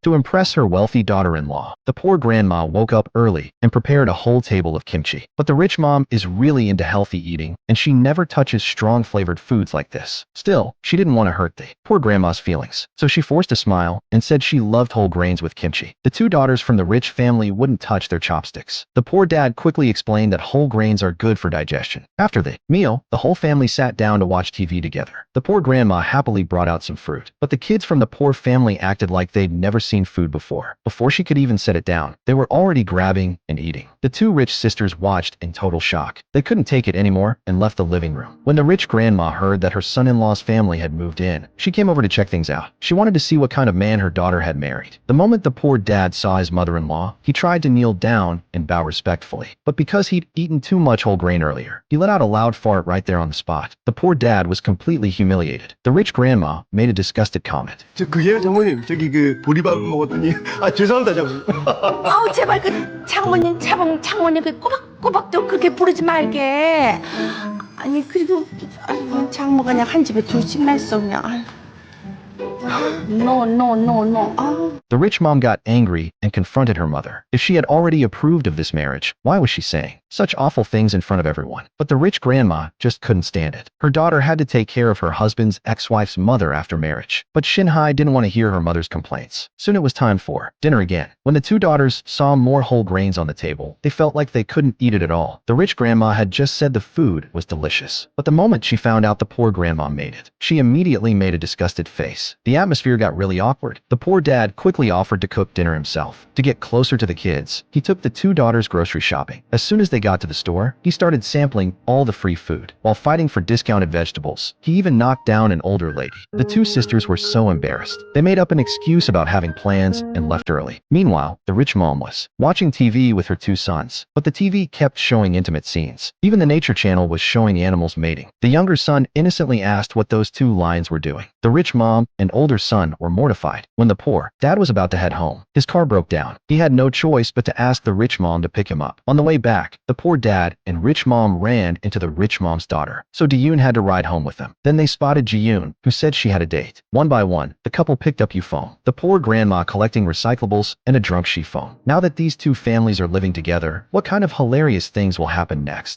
To impress her wealthy daughter-in-law, the poor grandma woke up early and prepared a whole table of kimchi. But the rich mom is really into healthy eating, and she never touches strong flavored foods like this. Still, she didn't want to hurt the poor grandma's feelings, so she forced a smile and said she loved whole grains with kimchi. The two daughters from the rich family wouldn't touch their chopsticks. The poor dad quickly explained that whole grains are good for digestion. After the meal, the whole family sat down to watch TV together. The poor grandma happily brought out some fruit, but the kids from the poor family acted like they'd never seen food before. Before she could even set it down, they were already grabbing and eating. The two rich sisters watched in total shock. They couldn't take it anymore and left the living room. When the rich grandma heard that her son-in-law's family had moved in, she came over to check things out. She wanted to see what kind of man her daughter had married. The moment the poor dad saw his mother-in-law, he tried to kneel down and bow respectfully. But because he'd eaten too much whole grain earlier, he let out a loud fart right there on the spot. The poor dad was completely humiliated. The rich grandma made a disgusted comment. 그게요 장모님 저기 보리밥 먹었더니 죄송합니다 장모님. 아우 제발 그 장모님 그 꼬박꼬박도 그렇게 부르지 말게. 아니 그리고 장모가 그냥 한 집에 둘씩만 있어 그냥. No. The rich mom got angry and confronted her mother. If she had already approved of this marriage, why was she saying such awful things in front of everyone? But the rich grandma just couldn't stand it. Her daughter had to take care of her husband's ex-wife's mother after marriage. But Shinhai didn't want to hear her mother's complaints. Soon it was time for dinner again. When the two daughters saw more whole grains on the table, they felt like they couldn't eat it at all. The rich grandma had just said the food was delicious. But the moment she found out the poor grandma made it, she immediately made a disgusted face. The atmosphere got really awkward. The poor dad quickly offered to cook dinner himself. To get closer to the kids, he took the two daughters grocery shopping. As soon as they got to the store, he started sampling all the free food. While fighting for discounted vegetables, he even knocked down an older lady. The two sisters were so embarrassed. They made up an excuse about having plans and left early. Meanwhile, the rich mom was watching TV with her two sons, but the TV kept showing intimate scenes. Even the nature channel was showing animals mating. The younger son innocently asked what those two lions were doing. The rich mom and older son were mortified. When the poor dad was about to head home, his car broke down. He had no choice but to ask the rich mom to pick him up. On the way back, the poor dad and rich mom ran into the rich mom's daughter, so Ji-yoon had to ride home with them. Then they spotted Ji-yoon, who said she had a date. One by one, the couple picked up Yu-phone, the poor grandma collecting recyclables, and a drunk Shi-phone. Now that these two families are living together, what kind of hilarious things will happen next?